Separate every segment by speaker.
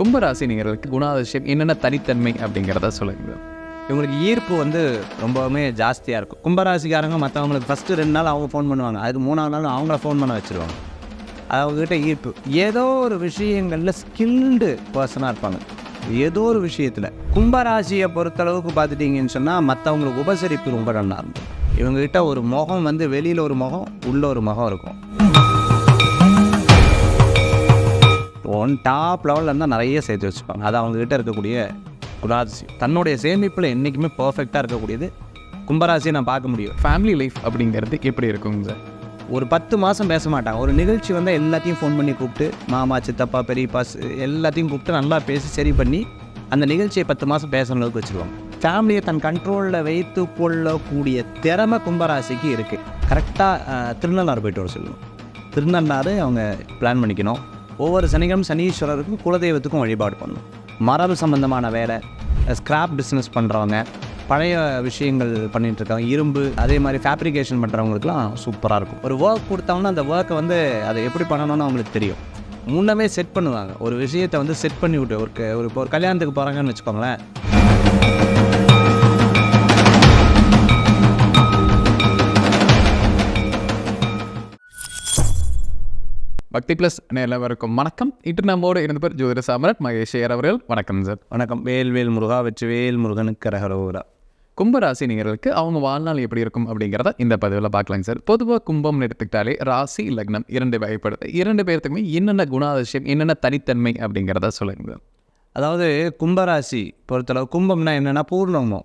Speaker 1: கும்பராசி நேயர்களுக்கு குணாதிசயம் என்னென்ன தனித்தன்மை அப்படிங்கிறத சொல்லுங்க.
Speaker 2: இவங்களுக்கு ஈர்ப்பு ரொம்பவுமே ஜாஸ்தியாக இருக்கும். கும்பராசிக்காரங்க மற்றவங்களுக்கு ஃபஸ்ட்டு 2 நாள் அவங்க ஃபோன் பண்ணுவாங்க, அதுக்கு 3ஆவது நாள் அவங்கள ஃபோன் பண்ண வச்சுருவாங்க. அது அவங்ககிட்ட ஈர்ப்பு. ஏதோ ஒரு விஷயங்களில் ஸ்கில்டு பர்சனாக இருப்பாங்க. ஏதோ ஒரு விஷயத்தில் கும்பராசியை பொறுத்தளவுக்கு பார்த்துட்டிங்கன்னு சொன்னால் மற்றவங்களுக்கு உபசரிப்பு ரொம்ப நல்லா இருக்கும். இவங்ககிட்ட ஒரு முகம் வெளியில் ஒரு முகம், உள்ள ஒரு முகம் இருக்கும். டாப் லெவலில் இருந்தால் நிறைய சேர்த்து வச்சுப்பாங்க. அது அவங்ககிட்ட இருக்கக்கூடிய குணாதிசயம். தன்னுடைய சேமிப்பில் என்றைக்குமே பர்ஃபெக்டாக இருக்கக்கூடியது கும்பராசியை நான் பார்க்க முடியும்.
Speaker 1: ஃபேமிலி லைஃப் அப்படிங்கிறது எப்படி இருக்குங்க சார்?
Speaker 2: ஒரு 10 மாதம் பேச மாட்டாங்க. ஒரு நிகழ்ச்சி வந்தால் எல்லாத்தையும் ஃபோன் பண்ணி கூப்பிட்டு மாமா, சித்தப்பா, பெரியப்பா எல்லாத்தையும் கூப்பிட்டு நல்லா பேசி சரி பண்ணி அந்த நிகழ்ச்சியை 10 மாதம் பேசுகிற அளவுக்கு வச்சுருவாங்க. ஃபேமிலியை தன் கண்ட்ரோலில் வைத்து கொள்ளக்கூடிய திறமை கும்பராசிக்கு இருக்குது. கரெக்டாக திருநள்ளாறு போய்ட்டு வர சொல்லுவோம். திருநள்ளாறு அவங்க பிளான் பண்ணிக்கணும். ஒவ்வொரு சனிக்கிழமை சனீஸ்வரருக்கும் குலதெய்வத்துக்கும் வழிபாடு பண்ணணும். மரபு சம்மந்தமான வேலை, ஸ்கிராப் பிஸ்னஸ் பண்ணுறவங்க, பழைய விஷயங்கள் பண்ணிகிட்ருக்காங்க, இரும்பு அதே மாதிரி ஃபேப்ரிகேஷன் பண்ணுறவங்களுக்குலாம் சூப்பராக இருக்கும். ஒரு ஒர்க் கொடுத்தாங்கன்னா அந்த ஒர்க்கை அதை எப்படி பண்ணணும்னு அவங்களுக்கு தெரியும். முன்னமே செட் பண்ணுவாங்க. ஒரு விஷயத்தை செட் பண்ணி விட்டு ஒரு கல்யாணத்துக்கு போகிறாங்கன்னு வச்சுக்கோங்களேன்.
Speaker 1: பக்தி ப்ளஸ் நேரவருக்கும் வணக்கம். இன்று நம்மோடு 2 பேர் ஜோதிட சாம்ராட் மகேஷ் ஐயர் அவர்கள். வணக்கம் சார்.
Speaker 2: வணக்கம். வேல் முருகா, வெற்றிவேல் முருகனுக்கு கரகரோகரா.
Speaker 1: கும்பராசி நேயர்களுக்கு அவங்க வாழ்நாள் எப்படி இருக்கும் அப்படிங்கிறத இந்த பதிவில் பார்க்கலாங்க சார். பொதுவாக கும்பம்னு எடுத்துக்கிட்டாலே ராசி லக்னம் 2 வகைப்படுது. 2 பேர்த்துக்குமே என்னென்ன குணாதிசயம் என்னென்ன தனித்தன்மை அப்படிங்கிறத சொல்லுங்க.
Speaker 2: அதாவது கும்பராசி பொறுத்தளவு கும்பம்னா என்னென்னா பூர்ணமோ.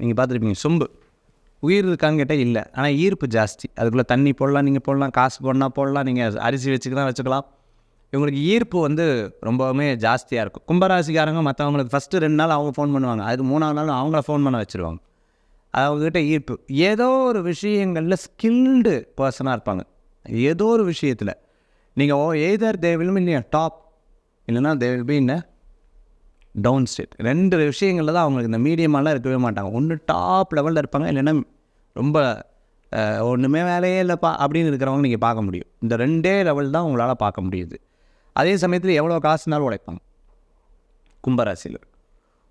Speaker 2: நீங்கள் பார்த்துருப்பீங்க, சொம்பு உயிர் இருக்கான்னு கேட்டால் இல்லை, ஆனால் ஈர்ப்பு ஜாஸ்தி. அதுக்குள்ளே தண்ணி போடலாம், நீங்கள் போடலாம், காசு போடலாம், நீங்கள் அரிசி வச்சுக்கலாம். இவங்களுக்கு ஈர்ப்பு ரொம்பவுமே ஜாஸ்தியாக இருக்கும். கும்பராசிக்காரங்க மற்றவங்களுக்கு ஃபஸ்ட்டு 2 நாள் அவங்க ஃபோன் பண்ணுவாங்க, அதுக்கு 3ஆவது நாள் அவங்கள ஃபோன் பண்ண வச்சுருவாங்க. அது அவங்ககிட்ட ஈர்ப்பு. ஏதோ ஒரு விஷயங்களில் ஸ்கில்டு பர்சனாக இருப்பாங்க. ஏதோ ஒரு விஷயத்தில் நீங்கள் either they will be in top, இல்லைனா they will be in down state. 2 விஷயங்களில் தான் அவங்களுக்கு இந்த மீடியமாலாம் இருக்கவே மாட்டாங்க. ஒன்று டாப் லெவலில் இருப்பாங்க, இல்லைன்னா ரொம்ப ஒன்றுமே வேலையே இல்லைப்பா அப்படின்னு இருக்கிறவங்க நீங்கள் பார்க்க முடியும். இந்த 2 லெவல் தான் உங்களால் பார்க்க முடியுது. அதே சமயத்தில் எவ்வளோ காசுனாலும் உழைப்பாங்க கும்பராசியில்.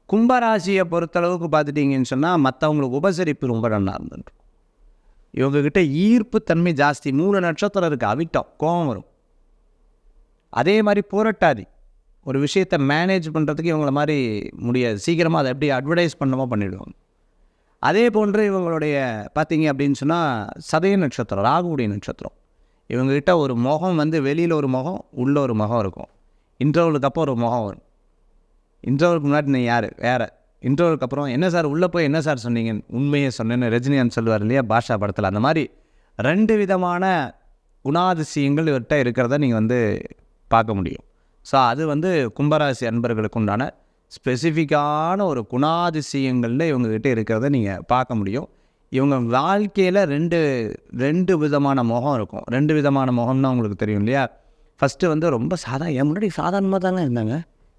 Speaker 2: கும்பராசியை பொறுத்தளவுக்கு பார்த்துட்டிங்கன்னு சொன்னால் மற்றவங்களுக்கு உபசரிப்பு ரொம்ப நல்லா இருந்துடும். இவங்ககிட்ட ஈர்ப்பு தன்மை ஜாஸ்தி. 3 நட்சத்திரம் இருக்குது. அவிட்டம், கோபம் வரும். அதே மாதிரி புரட்டாதி ஒரு விஷயத்தை மேனேஜ் பண்ணுறதுக்கு இவங்கள மாதிரி முடியாது. சீக்கிரமாக அதை எப்படி அட்வர்டைஸ் பண்ணமோ பண்ணிவிடுவாங்க. அதே போன்று இவங்களுடைய பார்த்தீங்க அப்படின்னு சொன்னால் சதய நட்சத்திரம், ராகுடைய நட்சத்திரம். இவங்ககிட்ட ஒரு முகம் வெளியில் ஒரு முகம், உள்ள ஒரு முகம் இருக்கும். இன்டர்வலுக்கு அப்புறம் ஒரு முகம் வரும். இன்டர்வலுக்கு முன்னாடி நீ யார் வேறு, இன்டர்வலுக்கு அப்புறம் என்ன சார் உள்ளே போய் என்ன சார் சொன்னீங்க, உண்மையை சொன்னேன்னு ரஜினிகாந்த் சொல்லுவார் இல்லையா பாஷா படத்தில். அந்த மாதிரி 2 விதமான குணாதிசயங்கள் இவர்கிட்ட இருக்கிறத நீங்கள் பார்க்க முடியும். ஸோ அது கும்பராசி அன்பர்களுக்கு உண்டான ஸ்பெசிஃபிக்கான ஒரு குணாதிசயங்களில் இவங்ககிட்ட இருக்கிறத நீங்கள் பார்க்க முடியும். இவங்க வாழ்க்கையில் ரெண்டு விதமான முகம் இருக்கும். 2 விதமான முகம்னா உங்களுக்கு தெரியும் இல்லையா. ஃபஸ்ட்டு ரொம்ப என் முன்னாடி சாதாரணமாக தாங்க இருந்தாங்க,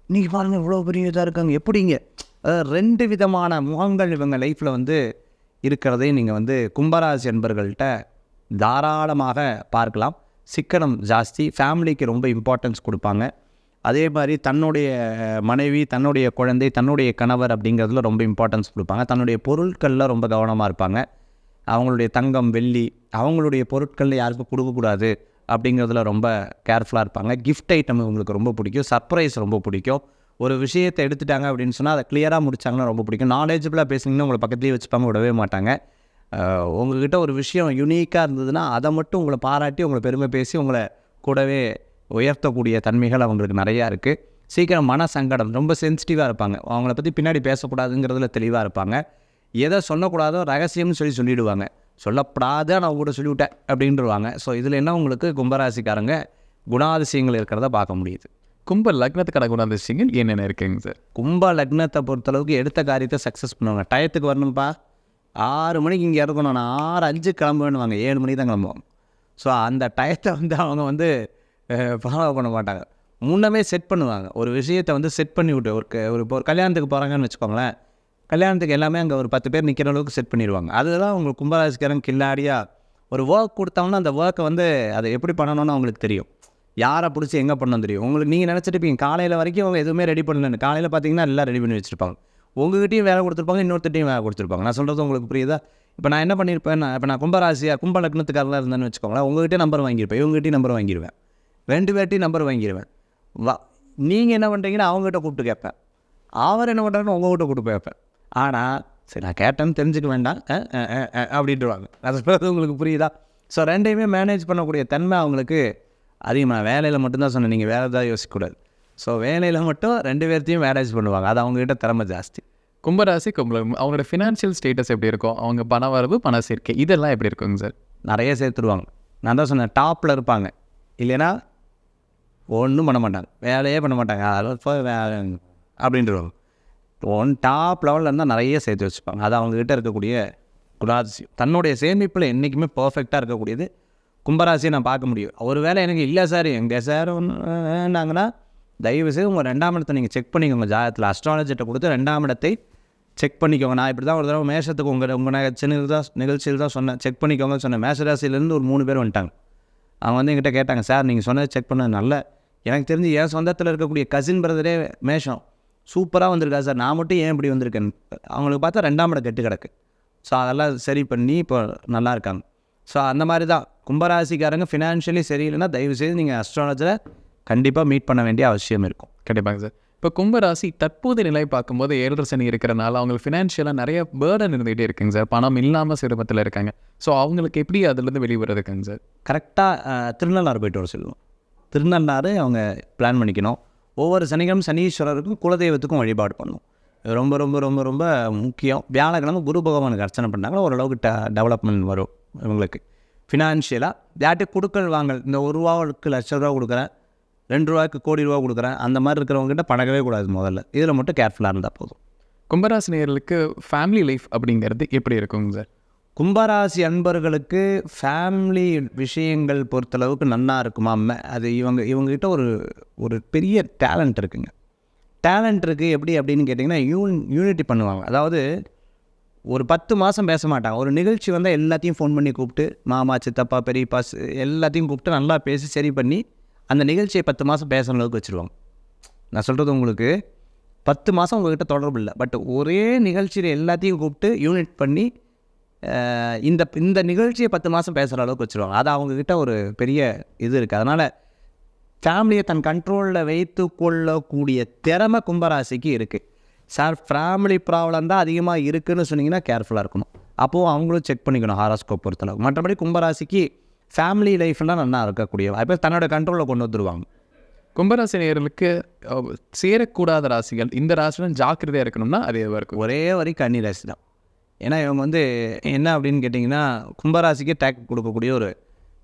Speaker 2: இன்றைக்கி பாருங்கள் இவ்வளோ பெரிய இதாக இருக்காங்க எப்படிங்க. அதாவது 2 விதமான முகங்கள் இவங்க லைஃப்பில் இருக்கிறதையும் நீங்கள் கும்பராசி அன்பர்கள்ட்ட தாராளமாக பார்க்கலாம். சிக்கனம் ஜாஸ்தி, ஃபேமிலிக்கு ரொம்ப இம்பார்ட்டன்ஸ் கொடுப்பாங்க. அதே மாதிரி தன்னுடைய மனைவி, தன்னுடைய குழந்தை, தன்னுடைய கணவர் அப்படிங்கிறதுல ரொம்ப இம்பார்ட்டன்ஸ் கொடுப்பாங்க. தன்னுடைய பொருட்களில் ரொம்ப கவனமாக இருப்பாங்க. அவங்களுடைய தங்கம், வெள்ளி, அவங்களுடைய பொருட்களில் யாருக்கும் கொடுக்கக்கூடாது அப்படிங்கிறதுல ரொம்ப கேர்ஃபுல்லாக இருப்பாங்க. கிஃப்ட் ஐட்டம் இவங்களுக்கு ரொம்ப பிடிக்கும். சர்ப்ரைஸ் ரொம்ப பிடிக்கும். ஒரு விஷயத்தை எடுத்துட்டாங்க அப்படின்னு சொன்னால் அதை கிளியராக முடித்தாங்கன்னா ரொம்ப பிடிக்கும். நாலேஜபிளாக பேசுனீங்கன்னா உங்களை பக்கத்துலேயே வச்சுப்பாங்க, விடவே மாட்டாங்க. உங்கள்கிட்ட ஒரு விஷயம் யுனிக்காக இருந்ததுன்னா அதை மட்டும் உங்களை பாராட்டி உங்களை பெருமை பேசி உங்களை கூடவே உயர்த்தக்கூடிய தன்மைகள் அவங்களுக்கு நிறையா இருக்குது. சீக்கிரம் மன சங்கடம், ரொம்ப சென்சிட்டிவாக இருப்பாங்க. அவங்கள பற்றி பின்னாடி பேசக்கூடாதுங்கிறதுல தெளிவாக இருப்பாங்க. எதை சொல்லக்கூடாதோ ரகசியம்னு சொல்லிவிடுவாங்க. சொல்லப்படாத நான் கூட சொல்லிவிட்டேன் அப்படின்றவாங்க. ஸோ இதில் என்ன உங்களுக்கு கும்பராசிக்காரங்க குணாதிசயங்கள் இருக்கிறத பார்க்க முடியுது.
Speaker 1: கும்ப லக்னத்துக்கான குணாதிசயங்கள் என்னென்ன இருக்குங்க சார்?
Speaker 2: கும்ப லக்னத்தை பொறுத்தளவுக்கு எடுத்த காரியத்தை சக்ஸஸ் பண்ணுவாங்க. டயத்துக்கு வரணும்ப்பா, 6 மணிக்கு இங்கே இருக்கணும், நான் 6:05 கிளம்புவேன்னுவாங்க, 7 மணிக்கு தான் கிளம்புவாங்க. ஸோ அந்த டயத்தை அவங்க ஃபாலோ பண்ண மாட்டாங்க. முன்னமே செட் பண்ணுவாங்க. ஒரு விஷயத்தை செட் பண்ணி விட்டு ஒரு கல்யாணத்துக்கு போகிறாங்கன்னு வச்சுக்கோங்களேன். கல்யாணத்துக்கு எல்லாமே அங்கே ஒரு 10 பேர் நிற்கிற அளவுக்கு செட் பண்ணிடுவாங்க. அதுதான் உங்களுக்கு கும்பராசிக்காரங்க கில்லாடியாக ஒரு ஒர்க் கொடுத்தாங்கன்னா அந்த ஒர்க்கை அதை எப்படி பண்ணணும்னு அவங்களுக்கு தெரியும். யாரை பிடிச்சி எங்கே பண்ணணும் தெரியும். உங்களுக்கு நீங்கள் நினச்சிட்டுப்பீங்க காலையில் வரைக்கும் அவங்க எதுவுமே ரெடி பண்ணலன்னு. காலையில் பார்த்தீங்கன்னா எல்லாம் ரெடி பண்ணி வச்சுருப்பாங்க. உங்ககிட்டையும் வேலை கொடுத்துருப்பாங்க, இன்னொருத்திட்டையும் வேலை கொடுத்துருப்பாங்க. நான் சொல்கிறது உங்களுக்கு புரியுதா? இப்போ நான் என்ன பண்ணியிருப்பேன், நான் கும்பராசியாக கும்ப லக்னத்துக்காரலாம் இருந்தேன்னு வச்சுக்கோங்களேன். உங்ககிட்டே நம்பர் வாங்கியிருப்பேன், இவங்ககிட்டையும் நம்பர் வாங்கிடுவேன், 2 பேர்ட்டையும் நம்பர் வாங்கிடுவேன். நீங்கள் என்ன பண்ணுறீங்கன்னா அவங்ககிட்ட கூப்பிட்டு கேட்பேன், அவர் என்ன பண்ணுறாருன்னு உங்கள்கிட்ட கூப்பிட்டு கேட்பேன். ஆனால் சரி நான் கேட்டேன்னு தெரிஞ்சுக்க வேண்டாம் அப்படின்ட்டுருவாங்க. அது சொல்கிறது உங்களுக்கு புரியுதா? ஸோ 2யுமே மேனேஜ் பண்ணக்கூடிய தன்மை அவங்களுக்கு அதிகமாக. வேலையில் மட்டும்தான் சொன்னேன், நீங்கள் வேறு ஏதாவது யோசிக்கக்கூடாது. ஸோ வேலையில் மட்டும் 2 பேர்த்தையும் மேனேஜ் பண்ணுவாங்க. அது அவங்ககிட்ட திறமை ஜாஸ்தி.
Speaker 1: கும்பராசி கும்பலக்னம் அவங்களோட ஃபினான்ஷியல் ஸ்டேட்டஸ் எப்படி இருக்கும்? அவங்க பண வரவு, பண சேர்க்கை இதெல்லாம் எப்படி இருக்குங்க சார்?
Speaker 2: நிறைய சேர்த்துருவாங்க. நான் தான் சொன்னேன் டாப்பில் இருப்பாங்க, இல்லைன்னா ஒன்றும் பண்ண மாட்டாங்க, வேலையே பண்ண மாட்டாங்க. அதெல்லாம் அப்படின்றவாங்க. டாப் லெவலில் இருந்தால் நிறைய சேர்த்து வச்சுப்பாங்க. அது அவங்ககிட்ட இருக்கக்கூடிய குணாதிசயம். தன்னுடைய சேமிப்பில் என்றைக்குமே பர்ஃபெக்டாக இருக்கக்கூடியது கும்பராசியை நான் பார்க்க முடியும். ஒரு வேளை எனக்கு இல்லை சார் எங்கள் சார் வேண்டாங்கன்னா தயவுசெய்து உங்கள் 2ஆம் இடத்தை நீங்கள் செக் பண்ணிக்கோங்க. ஜாதகத்தில் அஸ்ட்ராலஜிட்ட கொடுத்து 2ஆம் இடத்தை செக் பண்ணிக்கோங்க. நான் இப்படி தான் ஒரு தடவை மேஷத்துக்கு உங்கள் நிகழ்ச்சியில் தான் சொன்னேன், செக் பண்ணிக்கோங்கன்னு சொன்னேன். மேஷராசிலேருந்து ஒரு 3 பேர் வந்துட்டாங்க. அவங்க வந்து எங்கிட்ட கேட்டாங்க, சார் நீங்கள் சொன்னதை செக் பண்ண நல்ல, எனக்கு தெரிஞ்சு என் சொந்தத்தில் இருக்கக்கூடிய கசின் பிரதரே மேஷம் சூப்பராக வந்திருக்கா சார், நான் மட்டும் ஏன் இப்படி வந்திருக்கேன். அவங்களுக்கு பார்த்தா 2ஆம் இடம் கெட்டு கிடக்கு. ஸோ அதெல்லாம் சரி பண்ணி இப்போ நல்லா இருக்காங்க. ஸோ அந்த மாதிரி தான் கும்பராசிக்காரங்க ஃபினான்ஷியலி சரியில்லைன்னா தயவுசெய்து நீங்கள் அஸ்ட்ராலஜரை கண்டிப்பாக மீட் பண்ண வேண்டிய அவசியம் இருக்கும்.
Speaker 1: கண்டிப்பாங்க சார். இப்போ கும்பராசி தற்போது நிலை பார்க்கும்போது 7 சனி இருக்கிறனால அவங்களுக்கு ஃபினான்ஷியலாக நிறைய பேர்டன் இருந்துகிட்டே இருக்குங்க சார். பணம் இல்லாமல் சிரமத்தில் இருக்காங்க. ஸோ அவங்களுக்கு எப்படி அதுலேருந்து வெளிவரதுக்குங்க சார்?
Speaker 2: கரெக்டாக திருநள்ளாறு போய்ட்டு வர சொல்லுவோம். திருநள்ளாறு அவங்க பிளான் பண்ணிக்கணும். ஒவ்வொரு சனிக்கிழமை சனீஸ்வரருக்கும் குலதெய்வத்துக்கும் வழிபாடு பண்ணணும். ரொம்ப ரொம்ப ரொம்ப ரொம்ப முக்கியம். வியாழக்கிழமை குரு பகவானுக்கு அர்ச்சனை பண்ணாங்கன்னா ஓரளவுக்கு டெவலப்மெண்ட் வரும் இவங்களுக்கு. ஃபினான்ஷியலாக யார்கிட்ட கொடுக்கல் வாங்கல், இந்த ₹1 லட்ச ரூபா கொடுக்குறேன், ₹2 கோடி ரூபா கொடுக்குறேன், அந்த மாதிரி இருக்கிறவங்ககிட்ட பழகவே கூடாது. முதல்ல இதில் மட்டும் கேர்ஃபுல்லாக இருந்தால் போதும்.
Speaker 1: கும்பராசி நேயர்களுக்கு ஃபேமிலி லைஃப் அப்படிங்கிறது எப்படி இருக்குங்க சார்?
Speaker 2: கும்பராசி அன்பர்களுக்கு ஃபேமிலி விஷயங்கள் பொறுத்தளவுக்கு நன்னா இருக்குமா? அது இவங்ககிட்ட ஒரு பெரிய டேலண்ட் இருக்குங்க. டேலண்ட் இருக்குது. எப்படி அப்படின்னு கேட்டிங்கன்னா யூனிட்டி பண்ணுவாங்க. அதாவது ஒரு 10 மாதம் பேச மாட்டாங்க. ஒரு நிகழ்ச்சி வந்தால் எல்லாத்தையும் ஃபோன் பண்ணி கூப்பிட்டு மாமா, சித்தப்பா, பெரியப்பா எல்லாத்தையும் கூப்பிட்டு நல்லா பேசி சரி பண்ணி அந்த நிகழ்ச்சியை 10 மாதம் பேசுகிற அளவுக்கு வச்சுருவாங்க. நான் சொல்கிறது உங்களுக்கு 10 மாதம் உங்கள்கிட்ட தொடர்பு இல்லை, பட் ஒரே நிகழ்ச்சியில் எல்லாத்தையும் கூப்பிட்டு யூனிட் பண்ணி இந்த நிகழ்ச்சியை 10 மாதம் பேசுகிற அளவுக்கு வச்சுருவாங்க. அது அவங்கக்கிட்ட ஒரு பெரிய இது இருக்குது. அதனால் ஃபேமிலியை தன் கண்ட்ரோலில் வைத்து கொள்ளக்கூடிய திறமை கும்பராசிக்கு இருக்குது. சார் ஃபேமிலி ப்ராப்ளம் தான் அதிகமாக இருக்குதுன்னு சொன்னிங்கன்னா கேர்ஃபுல்லாக இருக்கணும். அப்போது அவங்களும் செக் பண்ணிக்கணும் ஹாரோஸ்கோப் பொறுத்தளவு. மற்றபடி கும்பராசிக்கு ஃபேமிலி லைஃப்லாம் நல்லா இருக்கக்கூடிய வாய்ப்பு தன்னோட கண்ட்ரோலில் கொண்டு வந்துடுவாங்க.
Speaker 1: கும்பராசி நேயர்களுக்கு சேரக்கூடாத ராசிகள், இந்த ராசியில் ஜாக்கிரதையாக இருக்கணும்னா அது எதுவாக இருக்கும்?
Speaker 2: ஒரே வரி கன்னி ராசி தான். ஏன்னா இவங்க வந்து என்ன அப்படின்னு கேட்டிங்கன்னா கும்பராசிக்கு டேக் கொடுக்கக்கூடிய ஒரு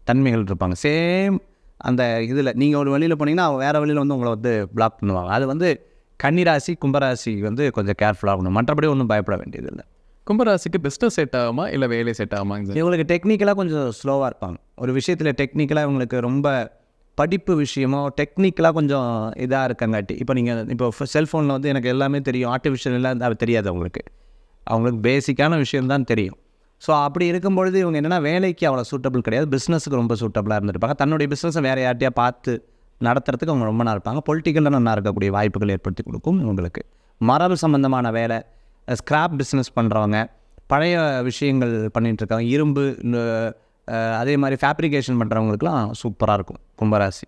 Speaker 2: தன்மைகள் இருப்பாங்க. சேம் அந்த இதில் நீங்கள் ஒரு வழியில் போனீங்கன்னா வேறு வழியில் வந்து உங்களை வந்து பிளாக் பண்ணுவாங்க. அது வந்து கன்னிராசி கும்பராசி வந்து கொஞ்சம் கேர்ஃபுல்லாக இருக்கணும். மற்றபடி ஒன்றும் பயப்பட வேண்டியதில்லை.
Speaker 1: கும்பராசிக்கு பிஸ்னஸ் செட் ஆகுமா இல்லை வேலை செட் ஆகுமாங்க சார்?
Speaker 2: இவங்களுக்கு டெக்னிக்கலாக கொஞ்சம் ஸ்லோவாக இருப்பாங்க. ஒரு விஷயத்தில் டெக்னிக்கலாக இவங்களுக்கு ரொம்ப படிப்பு விஷயமோ டெக்னிக்கலாக கொஞ்சம் இதாக இருக்கங்காட்டி, இப்போ செல்ஃபோனில் வந்து எனக்கு எல்லாமே தெரியும், ஆர்டிஃபிஷியல் எல்லாம் அது தெரியாது அவங்களுக்கு பேசிக்கான விஷயம்தான் தெரியும். ஸோ அப்படி இருக்கும்பொழுது இவங்க என்னென்னா வேலைக்கு அவ்வளோ சூட்டபிள் கிடையாது, பிஸ்னஸுக்கு ரொம்ப சூட்டபிளாக இருந்திருப்பாங்க. தன்னுடைய பிஸ்னஸை வேறு யார்ட்டையாக பார்த்து நடத்துறதுக்கு அவங்க ரொம்ப நல்லா இருப்பாங்க. பொலிட்டிக்கலில் நல்லா இருக்கக்கூடிய வாய்ப்புகள் ஏற்படுத்தி கொடுக்கும் இவங்களுக்கு. மரபு சம்மந்தமான வேலை, ஸ்கிராப் பிஸ்னஸ் பண்ணுறவங்க, பழைய விஷயங்கள் பண்ணிகிட்ருக்காங்க, இரும்பு, அதே மாதிரி ஃபேப்ரிகேஷன் பண்ணுறவங்களுக்குலாம் சூப்பராக இருக்கும் கும்பராசி.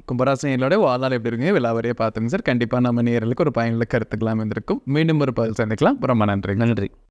Speaker 1: கும்பராசினியோட வாழ்நாள் எப்படி இருக்குங்க விலாவரியாக பார்த்துங்க சார். கண்டிப்பாக நம்ம நேயர்களுக்கு ஒரு பயனுள்ள கருத்துக்கெல்லாம் இருந்திருக்கும். மீண்டும் ஒரு பதில் சந்திக்கலாம். ரொம்ப நன்றி.